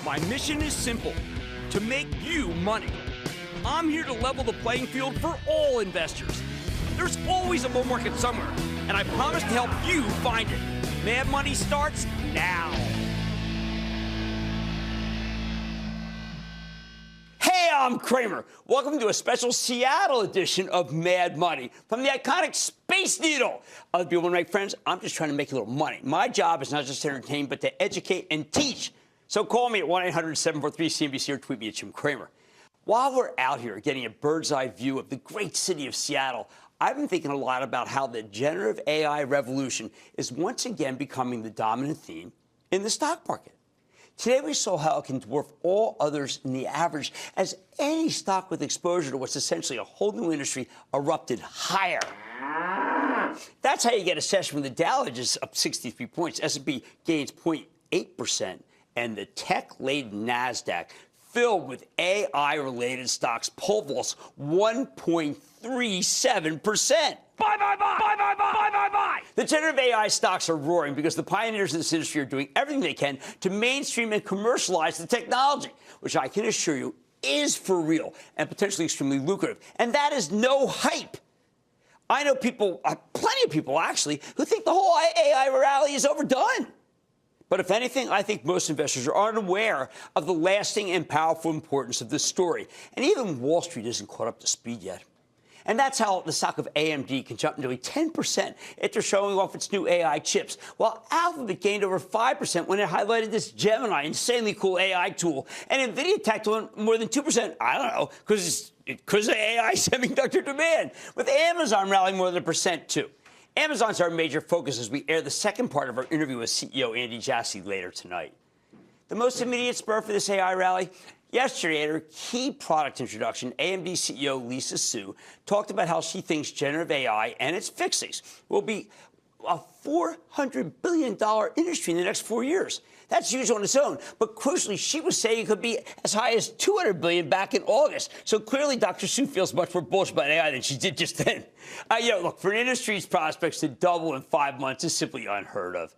My mission is simple, to make you money. I'm here to level the playing field for all investors. There's always a bull market somewhere, and I promise to help you find it. Mad Money starts now. Hey, I'm Cramer. Welcome to a special Seattle edition of Mad Money from the iconic Space Needle. Other people want to make friends. I'm just trying to make a little money. My job is not just to entertain, but to educate and teach. So call me at 1-800-743-CNBC or tweet me at Jim Cramer. While we're out here getting a bird's eye view of the great city of Seattle, I've been thinking a lot about how the generative AI revolution is once again becoming the dominant theme in the stock market. Today we saw how it can dwarf all others in the average as any stock with exposure to what's essentially a whole new industry erupted higher. That's how you get a session when the Dow is up 63 points, S&P gains 0.8%, and the tech-laden NASDAQ filled with AI-related stocks pole vaults 1.37%. Buy. The generative AI stocks are roaring because the pioneers in this industry are doing everything they can to mainstream and commercialize the technology, which I can assure you is for real and potentially extremely lucrative. And that is no hype. I know people, plenty of people actually, who think the whole AI rally is overdone. But if anything, I think most investors are unaware of the lasting and powerful importance of this story. And even Wall Street isn't caught up to speed yet. And that's how the stock of AMD can jump nearly 10% after showing off its new AI chips, while Alphabet gained over 5% when it highlighted this Gemini insanely cool AI tool. And NVIDIA tacked on more than 2%, I don't know, because of AI semiconductor demand, with Amazon rallying more than 1% too. Amazon's our major focus as we air the second part of our interview with CEO Andy Jassy later tonight. The most immediate spur for this AI rally? Yesterday, at her key product introduction, AMD CEO Lisa Su talked about how she thinks generative AI and its fixes will be a $400 billion industry in the next 4 years. That's huge on its own. But crucially, she was saying it could be as high as $200 billion back in August. So clearly, Dr. Su feels much more bullish about AI than she did just then. Look, for an industry's prospects to double in 5 months is simply unheard of.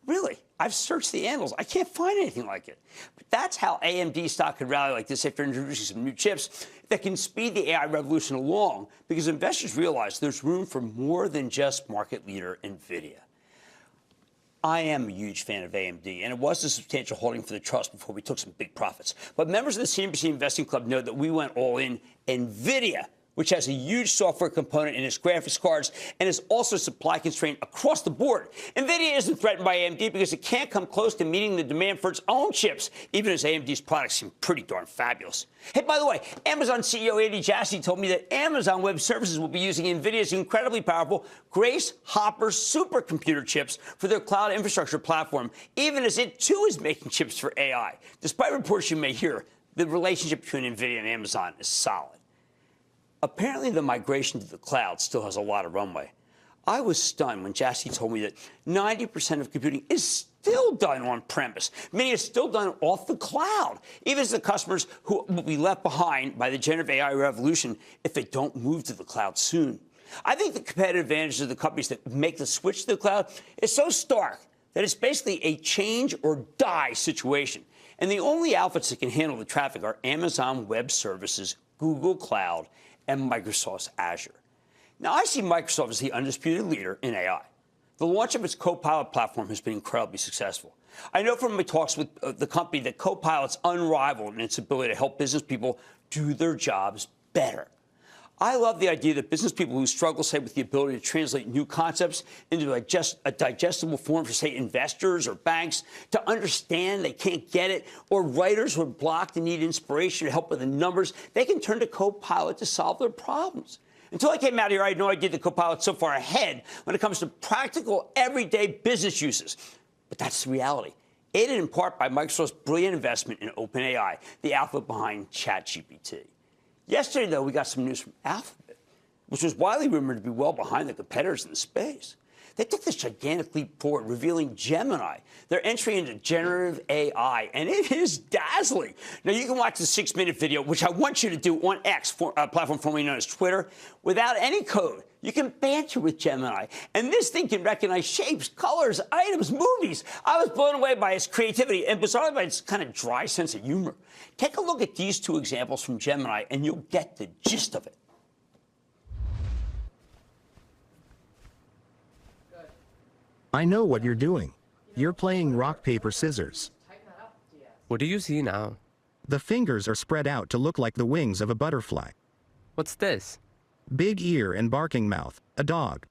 Really, I've searched the annals. I can't find anything like it. But that's how AMD stock could rally like this after introducing some new chips that can speed the AI revolution along, because investors realize there's room for more than just market leader NVIDIA. I am a huge fan of AMD, and it was a substantial holding for the trust before we took some big profits. But members of the CNBC Investing Club know that we went all in NVIDIA, which has a huge software component in its graphics cards and is also supply constrained across the board. NVIDIA isn't threatened by AMD because it can't come close to meeting the demand for its own chips, even as AMD's products seem pretty darn fabulous. Hey, by the way, Amazon CEO Andy Jassy told me that Amazon Web Services will be using NVIDIA's incredibly powerful Grace Hopper supercomputer chips for their cloud infrastructure platform, even as it too is making chips for AI. Despite reports you may hear, the relationship between NVIDIA and Amazon is solid. Apparently, the migration to the cloud still has a lot of runway. I was stunned when Jassy told me that 90% of computing is still done on-premise, meaning it's still done off the cloud, even as the customers who will be left behind by the generative AI revolution if they don't move to the cloud soon. I think the competitive advantages of the companies that make the switch to the cloud is so stark that it's basically a change or die situation. And the only outfits that can handle the traffic are Amazon Web Services, Google Cloud, and Microsoft's Azure. Now, I see Microsoft as the undisputed leader in AI. The launch of its Copilot platform has been incredibly successful. I know from my talks with the company that Copilot's unrivaled in its ability to help business people do their jobs better. I love the idea that business people who struggle, say, with the ability to translate new concepts into a digestible form for, say, investors or banks to understand they can't get it, or writers who are blocked and need inspiration to help with the numbers, they can turn to Copilot to solve their problems. Until I came out here, I had no idea that Copilot's so far ahead when it comes to practical, everyday business uses. But that's the reality, aided in part by Microsoft's brilliant investment in OpenAI, the alpha behind ChatGPT. Yesterday, though, we got some news from Alphabet, which was widely rumored to be well behind the competitors in the space. They took this gigantic leap forward, revealing Gemini, their entry into generative AI, and it is dazzling. Now, you can watch the 6-minute video, which I want you to do on X, platform formerly known as Twitter, without any code. You can banter with Gemini, and this thing can recognize shapes, colors, items, movies. I was blown away by its creativity and bizarrely by its kind of dry sense of humor. Take a look at these two examples from Gemini, and you'll get the gist of it. I know what you're doing. You're playing rock, paper, scissors. What do you see now? The fingers are spread out to look like the wings of a butterfly. What's this? Big ear and barking mouth, a dog.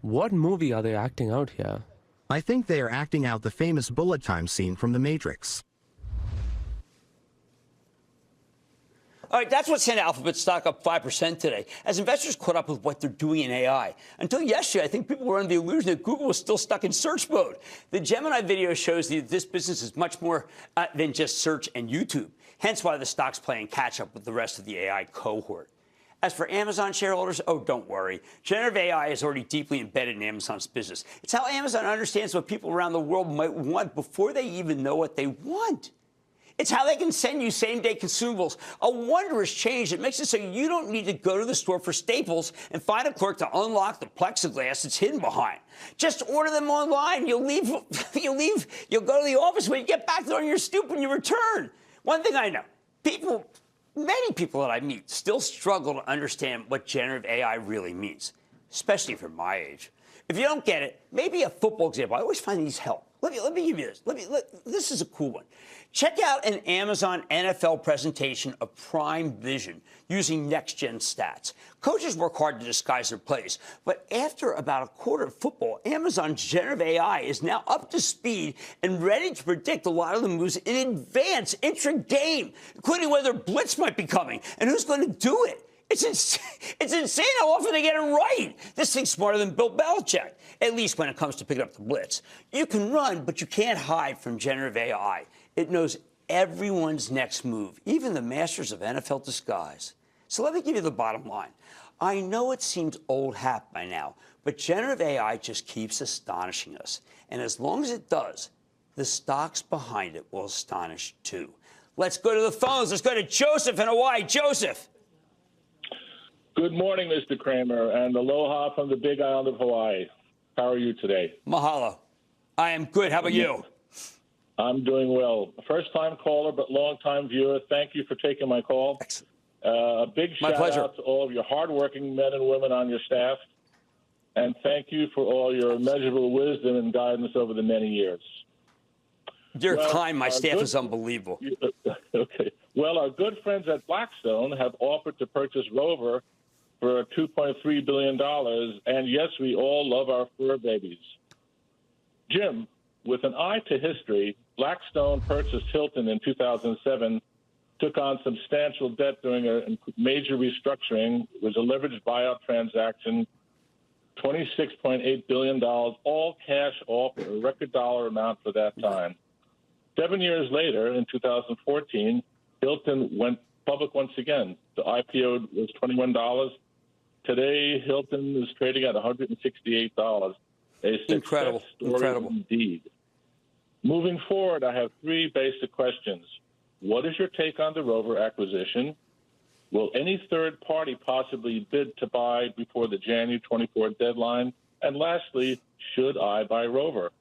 What movie are they acting out here? I think they are acting out the famous bullet time scene from The Matrix. All right, that's what sent Alphabet stock up 5% today, as investors caught up with what they're doing in AI. Until yesterday, I think people were under the illusion that Google was still stuck in search mode. The Gemini video shows that this business is much more than just search and YouTube, hence why the stock's playing catch-up with the rest of the AI cohort. As for Amazon shareholders, oh, don't worry. Generative AI is already deeply embedded in Amazon's business. It's how Amazon understands what people around the world might want before they even know what they want. It's how they can send you same-day consumables, a wondrous change that makes it so you don't need to go to the store for staples and find a clerk to unlock the plexiglass it's hidden behind. Just order them online. You'll go to the office. When you get back there on your stoop when you return. One thing I know, many people that I meet still struggle to understand what generative AI really means, especially for my age. If you don't get it, maybe a football example. I always find these help. Let me give you this. This is a cool one. Check out an Amazon NFL presentation of Prime Vision using next-gen stats. Coaches work hard to disguise their plays, but after about a quarter of football, Amazon's generative AI is now up to speed and ready to predict a lot of the moves in advance, intra-game, including whether blitz might be coming and who's going to do it. It's insane how often they get it right. This thing's smarter than Bill Belichick, at least when it comes to picking up the blitz. You can run, but you can't hide from generative AI. It knows everyone's next move, even the masters of NFL disguise. So let me give you the bottom line. I know it seems old hat by now, but generative AI just keeps astonishing us. And as long as it does, the stocks behind it will astonish too. Let's go to the phones. Let's go to Joseph in Hawaii. Joseph. Good morning, Mr. Cramer, and aloha from the Big Island of Hawaii. How are you today? Mahalo. I am good. How about you? I'm doing well. First-time caller, but long-time viewer. Thank you for taking my call. A big shout-out to all of your hardworking men and women on your staff, and thank you for all your immeasurable wisdom and guidance over the many years. You're kind. My staff is unbelievable. Okay. Well, our good friends at Blackstone have offered to purchase Rover for $2.3 billion, and yes, we all love our fur babies. Jim, with an eye to history, Blackstone purchased Hilton in 2007, took on substantial debt during a major restructuring. It was a leveraged buyout transaction, $26.8 billion, all cash offer, a record dollar amount for that time. 7 years later, in 2014, Hilton went public once again. The IPO was $21. Today, Hilton is trading at $168. A success story indeed. Moving forward, I have three basic questions. What is your take on the Rover acquisition? Will any third party possibly bid to buy before the January 24 deadline? And lastly, should I buy Rover?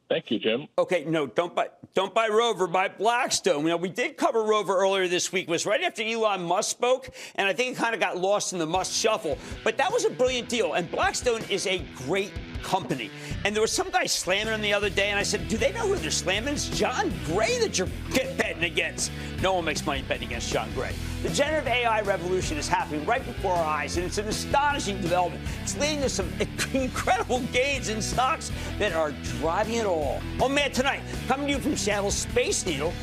Thank you, Jim. Okay, no, don't buy Rover, buy Blackstone. You know, we did cover Rover earlier this week. It was right after Elon Musk spoke, and I think it kind of got lost in the Musk shuffle. But that was a brilliant deal, and Blackstone is a great company. And there was some guy slamming them the other day, and I said, do they know who they're slamming? It's John Gray that you're betting against. No one makes money betting against John Gray. The generative AI revolution is happening right before our eyes, and it's an astonishing development. It's leading to some incredible gains in stocks that are driving it all. Oh, man, tonight, coming to you from Seattle's Space Needle,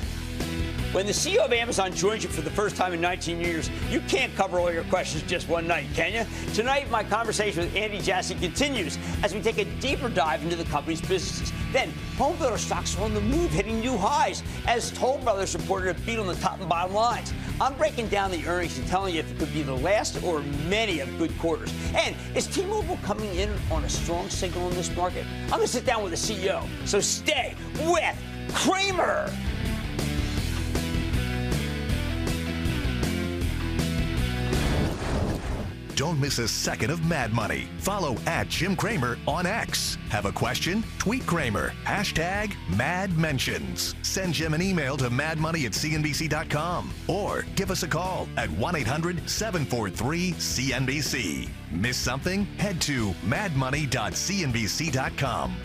when the CEO of Amazon joins you for the first time in 19 years, you can't cover all your questions just one night, can you? Tonight, my conversation with Andy Jassy continues as we take a deeper dive into the company's businesses. Then, home builder stocks are on the move, hitting new highs, as Toll Brothers reported a beat on the top and bottom lines. I'm breaking down the earnings and telling you if it could be the last or many of good quarters. And is T-Mobile coming in on a strong signal in this market? I'm going to sit down with the CEO, so stay with Cramer. Don't miss a second of Mad Money. Follow at Jim Cramer on X. Have a question? Tweet Cramer. Hashtag Mad Mentions. Send Jim an email to madmoney@cnbc.com or give us a call at 1-800-743-CNBC. Miss something? Head to madmoney.cnbc.com.